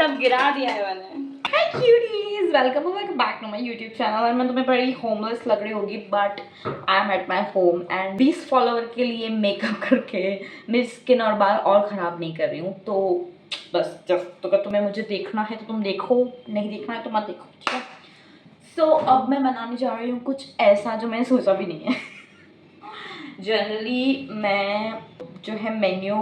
सब गिरा दिया है मैंने। Hi cuties, welcome back to my YouTube channel. और मैं तुम्हें बड़ी होमलेस लग रही होगी but I am at my home and 20 follower के लिए मेकअप करके मेरी स्किन और बाल और ख़राब नहीं कर रही हूँ। तो बस जस्ट तो अगर तुम्हें मुझे देखना है तो तुम देखो, नहीं देखना है तो मत देखो, ठीक है। सो अब मैं बनाने जा रही हूँ कुछ ऐसा जो मैंने सोचा भी नहीं है। जनरली मैं जो है मेन्यू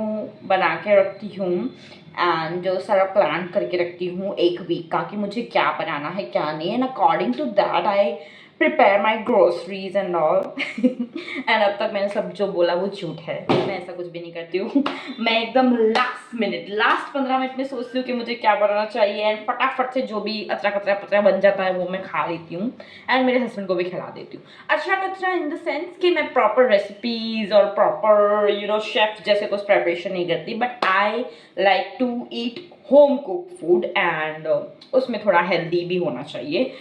बना के रखती हूँ एंड जो सारा प्लान करके रखती हूँ एक वीक का कि मुझे क्या बनाना है क्या नहीं, and according to that I prepare my groceries and all. And अब तक मैंने सब जो बोला वो झूठ है, मैं ऐसा कुछ भी नहीं करती हूँ। मैं एकदम लास्ट 15 मिनट में सोचती हूँ कि मुझे क्या बनाना चाहिए एंड फटाफट से जो भी अचरा कचरा पचरा बन जाता है वो मैं खा लेती हूँ एंड मेरे हस्बैंड को भी खिला देती हूँ। अचरा कचरा इन द सेंस कि मैं प्रॉपर रेसिपीज और प्रॉपर शेफ जैसे कुछ प्रेपरेशन नहीं करती, but I like to eat home cook food and उसमें थोड़ा हेल्दी भी होना चाहिए।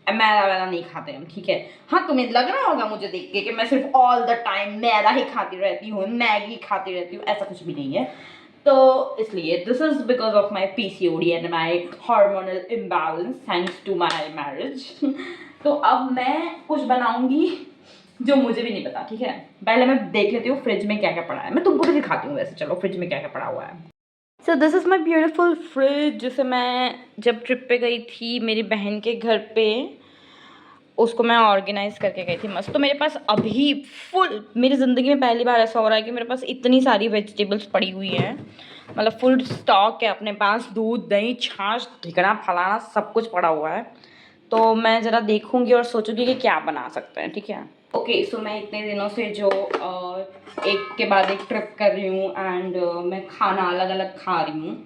मैदा वैदा नहीं खाते हम, ठीक है। हाँ, तुम्हें लग रहा होगा मुझे देख के कि मैं सिर्फ ऑल द टाइम मैदा ही खाती रहती हूँ, मैगी खाती रहती हूँ, ऐसा कुछ भी नहीं है। तो इसलिए this is because of my PCOD and my hormonal imbalance thanks to my marriage. तो अब मैं कुछ बनाऊंगी जो मुझे भी नहीं पता, ठीक है। पहले मैं देख लेती हूँ फ्रिज में क्या क्या पड़ा है, मैं तुमको भी दिखाती हूँ वैसे। चलो फ्रिज में क्या क्या पड़ा हुआ है। So this is my beautiful fridge, जिसे मैं जब ट्रिप पे गई थी मेरी बहन के घर पे उसको मैं ऑर्गेनाइज़ करके गई थी मस्त। तो मेरे पास अभी फुल, मेरी ज़िंदगी में पहली बार ऐसा हो रहा है कि मेरे पास इतनी सारी वेजिटेबल्स पड़ी हुई हैं, मतलब फुल स्टॉक है अपने पास। दूध दही छाछ ढिकना फलाना सब कुछ पड़ा हुआ है। तो मैं ज़रा देखूंगी और सोचूंगी कि क्या बना सकते हैं, ठीक है। ओके, सो मैं इतने दिनों से जो एक के बाद एक ट्रिप कर रही हूँ एंड मैं खाना अलग अलग खा रही हूँ।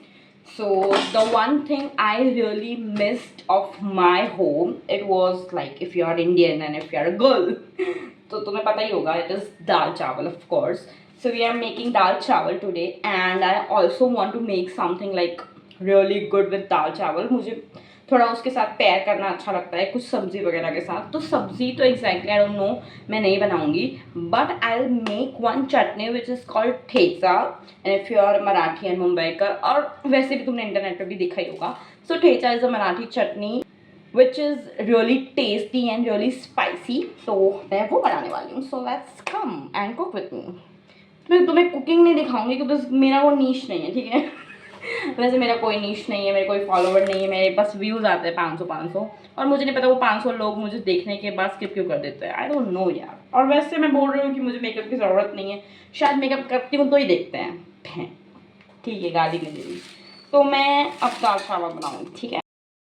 So the one thing I really missed of my home, it was like if you are Indian and if you are a girl, तो तुम्हें पता ही होगा, it is dal chawal of course. So we are making dal chawal today and I also want to make something like really good with dal chawal. मुझे थोड़ा उसके साथ pair करना अच्छा लगता है कुछ सब्जी वगैरह के साथ। तो सब्जी तो एग्जैक्टली आई डोंट नो, मैं नहीं बनाऊंगी, but I will make one chutney which is called thecha. And if you are Marathi and Mumbaikar, और वैसे भी तुमने इंटरनेट पे भी देखा ही होगा। So thecha is a Marathi chutney which is really tasty and really spicy. तो मैं वो बनाने वाली हूँ। So let's come and cook with me. मैं तुम्हें कुकिंग नहीं दिखाऊंगी क्योंकि मेरा वो नीश नहीं है, ठीक है। वैसे मेरा कोई नीश नहीं है, मेरे कोई फॉलोवर नहीं है, मेरे पास व्यूज़ आते हैं 500 और मुझे नहीं पता वो 500 लोग मुझे देखने के बाद स्किप क्यों कर देते हैं। आई डोंट नो यार। और वैसे मैं बोल रही हूँ कि मुझे मेकअप की ज़रूरत नहीं है, शायद मेकअप करती हूँ तो ही देखते हैं, ठीक है, गाली में मेरी। तो मैं अब दाल चावल बनाऊँगी, ठीक है।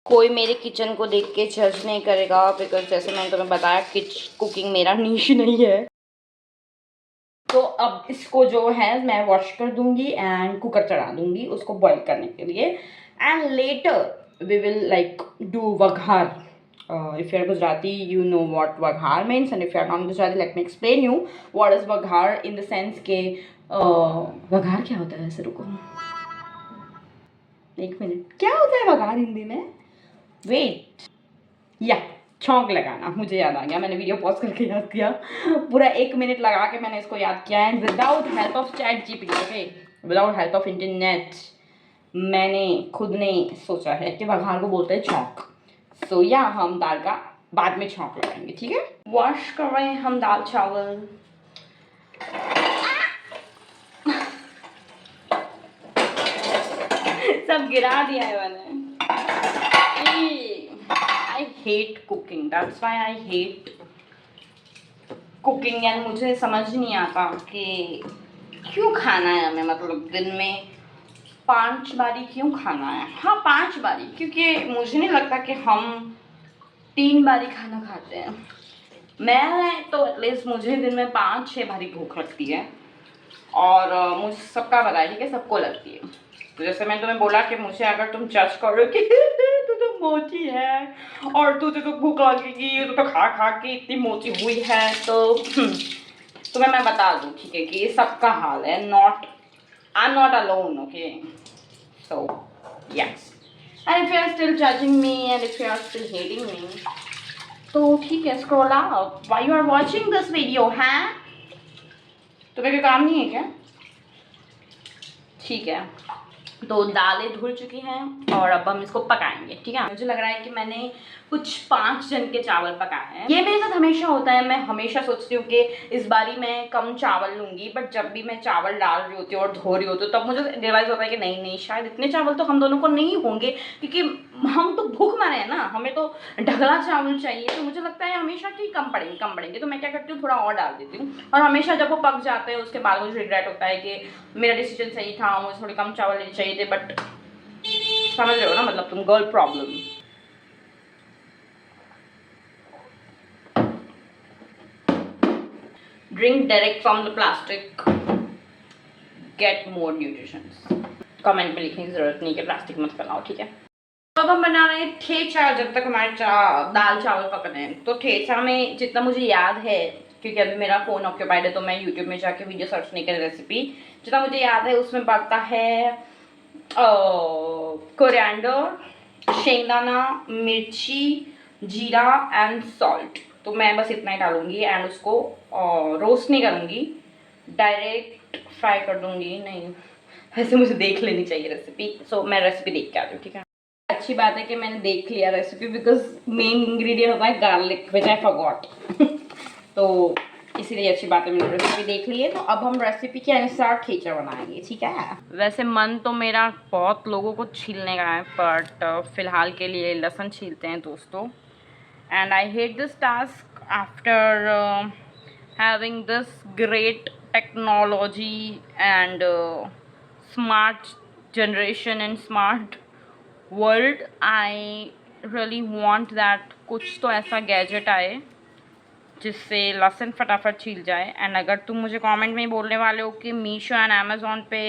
कोई मेरे किचन को देख के जज नहीं करेगा बिकॉज जैसे मैंने तुम्हें बताया कुकिंग मेरा नीश नहीं है। तो अब इसको जो है मैं वॉश कर दूंगी एंड कुकर चढ़ा दूंगी उसको बॉईल करने के लिए and later we will like do vaghar. If you are Gujarati you know what vaghar means, and if you are non Gujarati let me explain you what is vaghar in the sense के वघार क्या होता है वैसे। रुको एक मिनट, क्या होता है वघार हिंदी में? वेट, या छौंक लगाना। मुझे याद आ गया, मैंने वीडियो पॉज करके याद किया। पूरा 1 मिनट लगा के मैंने इसको याद किया and without help of ChatGPT, okay, without help of internet, मैंने खुद ने सोचा है कि वघार को बोलते हैं छौंक। सो या हम दाल का बाद में छौंक लगाएंगे, ठीक है। वॉश कर रहे हैं हम दाल चावल। सब गिरा दिया है मैंने। I hate cooking, that's why I hate cooking। यानी मुझे समझ नहीं आता कि क्यों खाना है हमें, मतलब दिन में 5 बारी क्यों खाना है। हाँ 5 बारी, क्योंकि मुझे नहीं लगता कि हम 3 बारी खाना खाते हैं। मैं तो एटलीस्ट मुझे दिन में 5-6 बारी भूख लगती है और मुझे सबका पता है, ठीक है, सबको लगती है। तो जैसे मैंने तुम्हें बोला कि मुझे अगर तुम जज करो कि तू तो मोटी है और तुझे तो भूख लगेगी, तू तो खा खा के इतनी मोटी हुई है, तो तुम्हें मैं बता दूँ, ठीक है, कि ये सबका हाल है। I am not alone, okay. So yes, and if you are still judging me and if you are still hating me, तो ठीक है, scroll out. Why you are watching this video? हैं, तुम्हें कोई काम नहीं है क्या? ठीक है, तो दालें धुल चुकी हैं और अब हम इसको पकाएंगे, ठीक है। मुझे लग रहा है कि मैंने कुछ 5 जन के चावल पकाए हैं। ये मेरे साथ हमेशा होता है, मैं हमेशा सोचती हूँ कि इस बारी मैं कम चावल लूँगी, बट जब भी मैं चावल डाल रही होती हूँ और धो रही होती हूँ तब मुझे रियलाइज़ होता है कि नहीं शायद इतने चावल तो हम दोनों को नहीं होंगे, क्योंकि हम तो भूख मारे हैं ना, हमें तो ढगला चावल चाहिए। तो मुझे लगता है हमेशा कि कम पड़ेंगे, तो मैं क्या करती हूँ थोड़ा और डाल देती हूँ। और हमेशा जब वो पक जाते हैं उसके बाद मुझे रिग्रेट होता है कि मेरा डिसीजन सही था, मुझे थोड़े कम चावल लेने चाहिए थे, बट समझ रहे हो ना, मतलब तुम girl problem. Drink direct from the plastic, get more nutrition. Comment में लिखने की जरूरत नहीं कि प्लास्टिक मत फैलाओ, ठीक है। अब हम बना रहे हैं ठेचा। जब तक हमारे दाल चावल पक रहे हैं, तो ठेचा में जितना मुझे याद है, क्योंकि अभी मेरा फ़ोन ऑक्यूपाइड है तो मैं यूट्यूब में जाके वीडियो सर्च नहीं कर रेसिपी, जितना मुझे याद है उसमें पड़ता है कोरिएंडर, शेंगदाना, मिर्ची, जीरा एंड सॉल्ट। तो मैं बस इतना ही डालूंगी एंड उसको रोस्ट नहीं करूँगी, डायरेक्ट फ्राई कर दूँगी। नहीं, वैसे मुझे देख लेनी चाहिए रेसिपी, सो मैं रेसिपी देख के आती हूँ, ठीक है। अच्छी बात है कि मैंने देख लिया रेसिपी, बिकॉज मेन इंग्रेडिएंट होता है गार्लिक, विच आई फॉरगॉट। तो इसीलिए अच्छी बात है, मैंने रेसिपी देख ली है। तो अब हम रेसिपी के अनुसार ठेचा बनाएंगे, ठीक है। वैसे मन तो मेरा बहुत लोगों को छीलने का है, बट फिलहाल के लिए लहसुन छीलते हैं दोस्तों। And I hate this task after having this great technology and smart generation and smart world. I really want that कुछ तो ऐसा गैजेट आए जिससे लहसुन फटाफट छील जाए। एंड अगर तुम मुझे कमेंट में बोलने वाले हो कि मीशो एंड अमेज़ॉन पे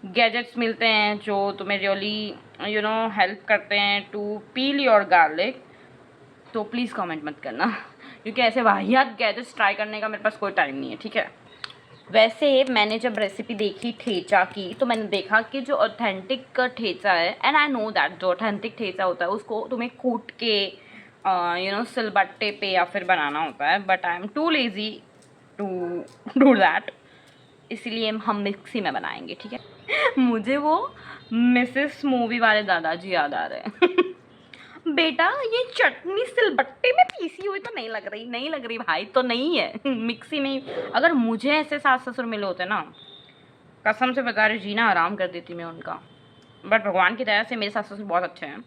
गैजेट्स मिलते हैं जो तुम्हें रियली हेल्प करते हैं टू पील योर गार्लिक, तो प्लीज़ कमेंट मत करना, क्योंकि ऐसे वाहियात गैजेट्स ट्राई करने का मेरे पास कोई टाइम नहीं है, ठीक है। वैसे मैंने जब रेसिपी देखी ठेचा की, तो मैंने देखा कि जो ऑथेंटिक ठेचा है, एंड आई नो दैट जो ऑथेंटिक ठेचा होता है उसको तुम्हें कूट के सिलबट्टे पे या फिर बनाना होता है, but I am too lazy to do that, इसीलिए हम मिक्सी में बनाएंगे, ठीक है। मुझे वो मिसेस मूवी वाले दादाजी याद आ रहे हैं। बेटा ये चटनी सिलबट्टे में पीसी हुई तो नहीं लग रही भाई, तो नहीं है मिक्सी में। अगर मुझे ऐसे सास ससुर मिले होते ना, कसम से बता रही, जीना आराम कर देती मैं उनका। बट भगवान की दया से मेरे सास ससुर बहुत अच्छे हैं।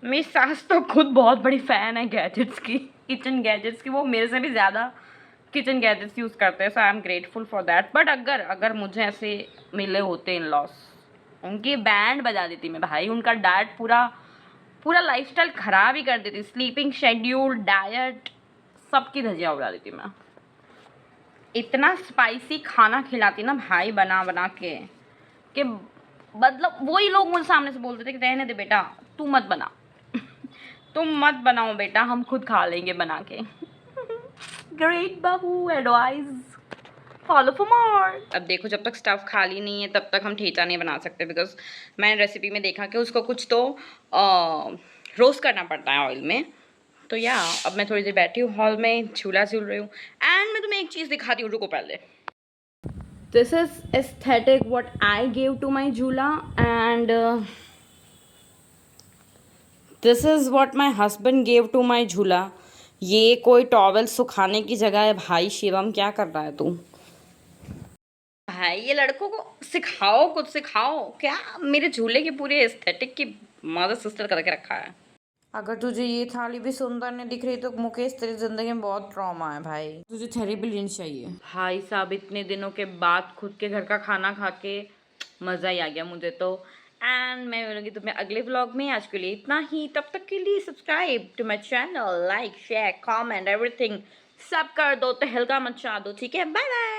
मेरी सास तो खुद बहुत बड़ी फ़ैन है गैजेट्स की, किचन गैजेट्स की, वो मेरे से भी ज़्यादा किचन गैजेट्स यूज़ करते हैं, so I am grateful for that. But अगर मुझे ऐसे मिले होते इन लॉस, उनकी बैंड बजा देती मैं भाई। उनका डाइट पूरा लाइफस्टाइल ख़राब ही कर देती, स्लीपिंग शेड्यूल, डाइट, सबकी धजिया उड़ा देती मैं। इतना स्पाइसी खाना खिलाती ना भाई बना के कि मतलब वही लोग मुझे सामने से बोलते थे कि रहने दे बेटा, तू मत बना तुम मत बनाओ बेटा, हम खुद खा लेंगे बना के। ग्रेट बहू एडवाइस, फॉलो फॉर मोर। अब देखो, जब तक स्टफ़ खाली नहीं है तब तक हम ठेचा नहीं बना सकते, बिकॉज मैंने रेसिपी में देखा कि उसको कुछ तो रोस्ट करना पड़ता है ऑयल में। तो या अब मैं थोड़ी देर बैठी हूँ हॉल में, झूला झूल रही हूँ। एंड मैं तुम्हें एक चीज़ दिखाती हूँ, रुको पहले। This is aesthetic what I give to my jhula, and this is what my husband gave to my jhula. ये कोई टॉवल सुखाने की जगह है भाई। शिवम क्या कर रहा है तू भाई? ये लड़कों को सिखाओ, कुछ सिखाओ। क्या मेरे झूले की पूरी एस्थेटिक की मदर सिस्टर करके रखा है। अगर तुझे ये थाली भी सुंदर नहीं दिख रही तो मुकेश, तेरी जिंदगी में बहुत ट्रॉमा है भाई। तुझे थेरेपी लेनी चाहिए भाई साहब। इतने दिनों के बाद खुद के घर का खाना खा के मज़ा ही आ गया मुझे तो। एंड मैं मिलूंगी तुम्हें अगले व्लॉग में। आज के लिए इतना ही, तब तक के लिए subscribe to my channel, like share comment everything सब कर दो, तहलका मचा दो, ठीक है। Bye bye.